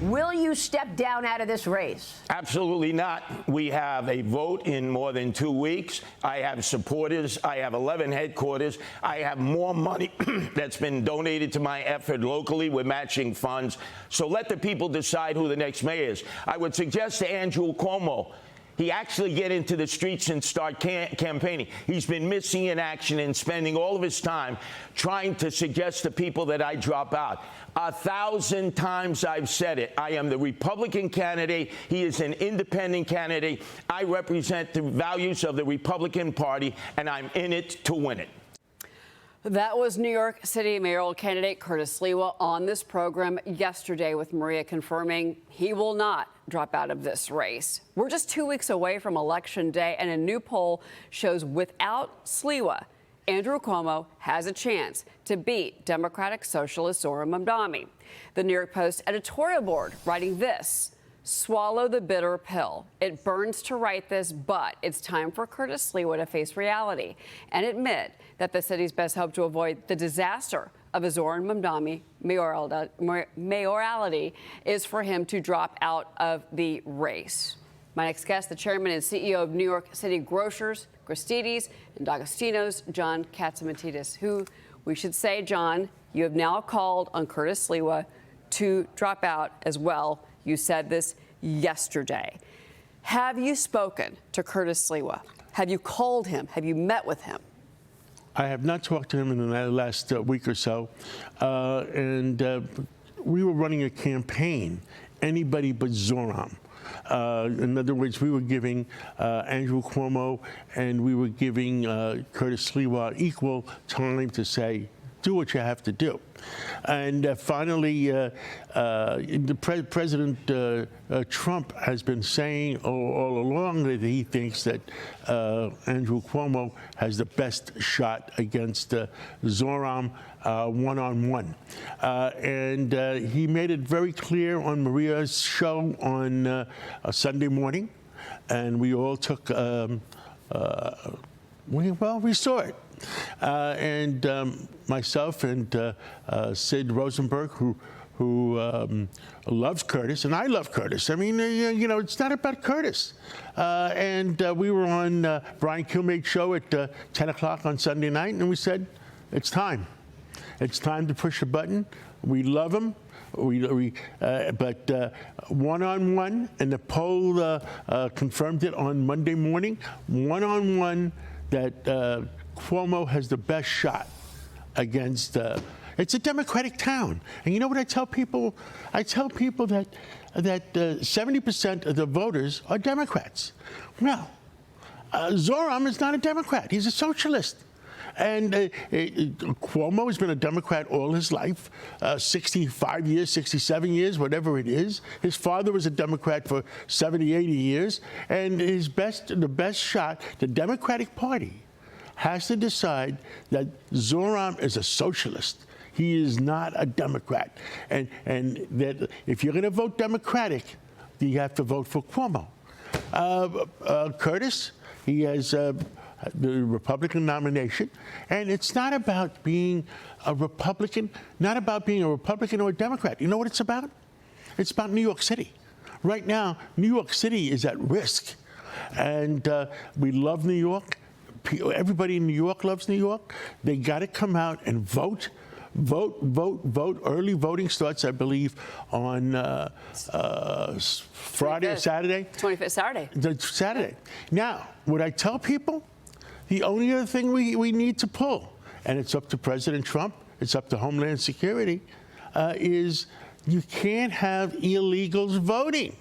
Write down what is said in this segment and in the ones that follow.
Will you step down out of this race? Absolutely not. We have a vote in more than 2 weeks. I have supporters. I have 11 headquarters. I have more money that's been donated to my effort locally with matching funds. So let the people decide who the next mayor is. I would suggest to Andrew Cuomo, he actually get into the streets and start campaigning. He's been missing in action and spending all of his time trying to suggest to people that I drop out. 1,000 times I've said it. I am the Republican candidate. He is an independent candidate. I represent the values of the Republican Party, and I'm in it to win it. That was New York City mayoral candidate Curtis Sliwa on this program yesterday, with Maria confirming he will not drop out of this race. We're just 2 weeks away from Election Day, and a new poll shows without Sliwa, Andrew Cuomo has a chance to beat Democratic Socialist Zohran Mamdani. The New York Post editorial board writing this: swallow the bitter pill. It burns to write this, but it's time for Curtis Sliwa to face reality and admit that the city's best hope to avoid the disaster of a Zohran Mamdani mayoralty is for him to drop out of the race. My next guest, the chairman and CEO of New York City Grocers, Gristedes and D'Agostino's, John Catsimatidis, who we should say, John, you have now called on Curtis Sliwa to drop out as well. You said this yesterday. Have you spoken to Curtis Sliwa? Have you called him? Have you met with him? I have not talked to him in the last week or so. We were running a campaign, anybody but Zohran. In other words, we were giving Andrew Cuomo and we were giving Curtis Sliwa equal time to say, do what you have to do. And finally, President Trump has been saying all along that he thinks that Andrew Cuomo has the best shot against Zohran one-on-one. And he made it very clear on Maria's show on a Sunday morning, and we all took, we saw it. Myself and Sid Rosenberg, who loves Curtis, and I love Curtis. I mean, it's not about Curtis. We were on Brian Kilmeade's show at 10 o'clock on Sunday night, and we said, it's time. It's time to push a button. We love him. But one-on-one, and the poll confirmed it on Monday morning, one-on-one, that Cuomo has the best shot against. It's a Democratic town, and you know what I tell people? I tell people that 70% of the voters are Democrats. Well, Zohran is not a Democrat; he's a socialist. And Cuomo has been a Democrat all his life, 65 years, 67 years, whatever it is. His father was a Democrat for 70, 80 years. And the best shot, the Democratic Party has to decide that Zohran is a socialist. He is not a Democrat. And that if you're going to vote Democratic, you have to vote for Cuomo. Curtis, he has the Republican nomination, and it's not about being a Republican, not about being a Republican or a Democrat. You know what it's about? It's about New York City. Right now, New York City is at risk, and we love New York. Everybody in New York loves New York. They got to come out and vote. Vote. Early voting starts, I believe, on Friday or Saturday. 25th, Saturday. Saturday. Now, what I tell people, the only other thing we need to pull, and it's up to President Trump, it's up to Homeland Security, is you can't have illegals voting.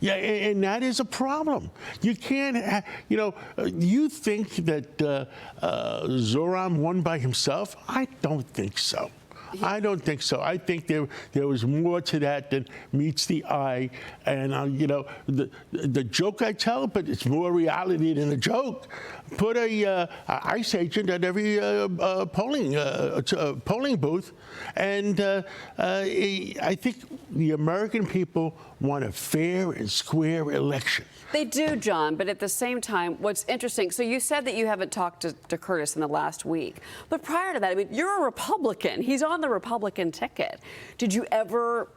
Yeah, and that is a problem. You can't, you think that Zohran won by himself? I don't think so. I don't think so. I think there was more to that than meets the eye. And, the joke I tell, but it's more reality than a joke. Put a ICE agent at every polling booth. And I think the American people want a fair and square election. They do, John, but at the same time, what's interesting, so you said that you haven't talked to Curtis in the last week, but prior to that, I mean, you're a Republican. He's on the Republican ticket. Did you ever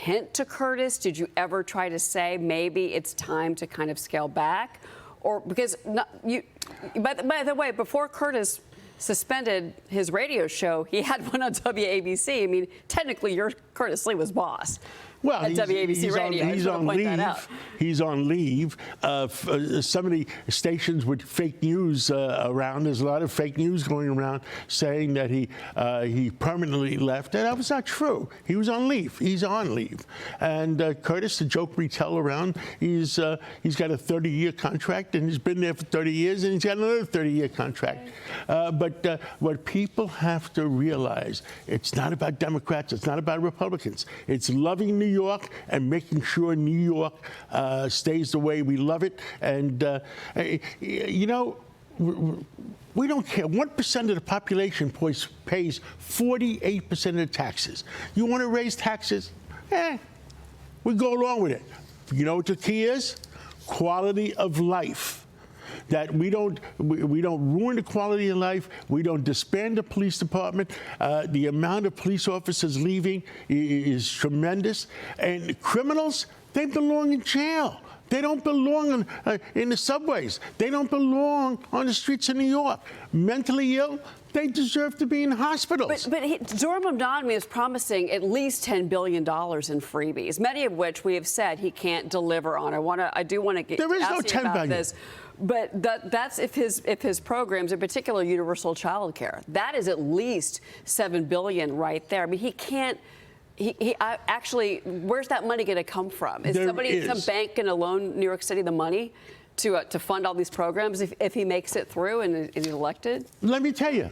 hint to Curtis? Did you ever try to say maybe it's time to kind of scale back? Or because by the way, before Curtis suspended his radio show, he had one on WABC. I mean, technically, you're Curtis Sliwa's boss. Well, at WABC Radio. He's on leave. He's on leave. Some of the stations with fake news around. There's a lot of fake news going around saying that he permanently left, and that was not true. He was on leave. He's on leave. And Curtis, the joke we tell around, he's got a 30-year contract, and he's been there for 30 years, and he's got another 30-year contract. But what people have to realize, it's not about Democrats. It's not about Republicans. It's loving New York and making sure New York stays the way we love it. And, you know, we don't care. 1% of the population pays 48% of the taxes. You want to raise taxes? We go along with it. You know what the key is? Quality of life. That we don't ruin the quality of life. We don't disband the police department. The amount of police officers leaving is tremendous. And criminals, they belong in jail. They don't belong in the subways. They don't belong on the streets of New York. Mentally ill, they deserve to be in hospitals. But Zohran Mamdani is promising at least $10 billion in freebies, many of which we have said he can't deliver on. I do want to get there is no $10 billion. This. But that's if his programs, in particular universal child care, that is at least $7 billion right there. I mean, he can't. Actually, where's that money going to come from? Is some bank going to loan New York City the money to fund all these programs if he makes it through and is elected? Let me tell you,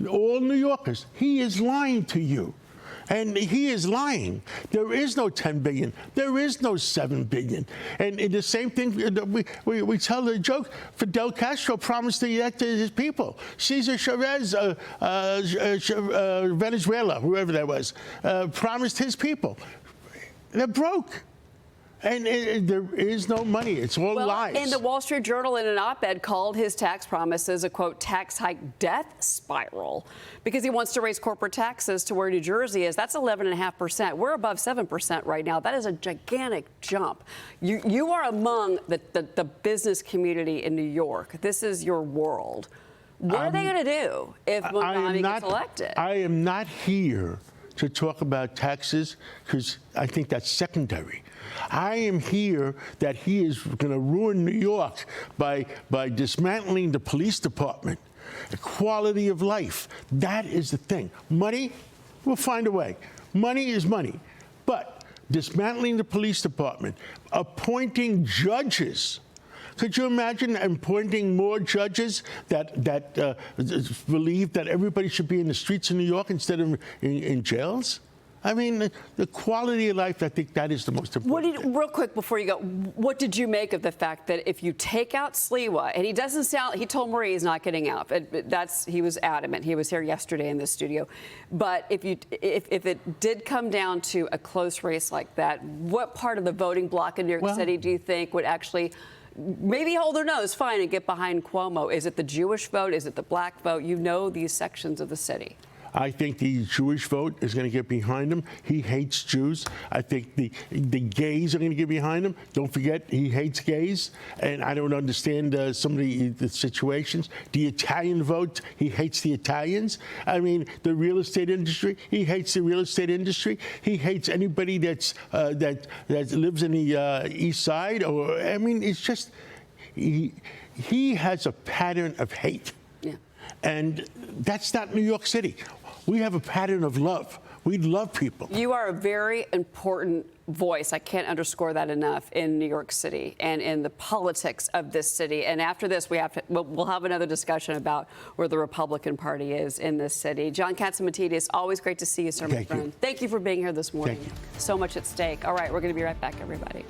all New Yorkers, he is lying to you. And he is lying. There is no $10 billion. There is no $7 billion. And the same thing, we tell the joke, Fidel Castro promised to elect his people. Cesar Chavez, Venezuela, whoever that was, promised his people. They're broke. And there is no money. It's all lies. And the Wall Street Journal, in an op-ed, called his tax promises a, quote, tax hike death spiral because he wants to raise corporate taxes to where New Jersey is. That's 11.5%. We're above 7% right now. That is a gigantic jump. You are among the business community in New York. This is your world. What are they going to do if Mamdani gets elected? I am not here to talk about taxes because I think that's secondary. I am here that he is going to ruin New York by dismantling the police department, the quality of life. That is the thing. Money, we'll find a way. Money is money. But dismantling the police department, appointing judges. Could you imagine appointing more judges that believe that everybody should be in the streets of New York instead of in jails? I mean, the quality of life, I think that is the most important thing. Real quick before you go, what did you make of the fact that if you take out Sliwa, and he doesn't sound, he told Marie he's not getting out. He was adamant. He was here yesterday in the studio. But if it did come down to a close race like that, what part of the voting bloc in New York City do you think would actually maybe hold their nose, fine, and get behind Cuomo? Is it the Jewish vote? Is it the black vote? You know these sections of the city. I think the Jewish vote is going to get behind him. He hates Jews. I think the gays are going to get behind him. Don't forget, he hates gays, and I don't understand some of the situations. The Italian vote, he hates the Italians. I mean, the real estate industry, he hates the real estate industry. He hates anybody that lives in the East Side. Or I mean, it's just he has a pattern of hate. Yeah. And that's not New York City. We have a pattern of love. We love people. You are a very important voice. I can't underscore that enough in New York City and in the politics of this city. And after this, we'll have another discussion about where the Republican Party is in this city. John Catsimatidis, always great to see you, sir, my friend. Thank you for being here this morning. Thank you. So much at stake. All right, we're going to be right back, everybody.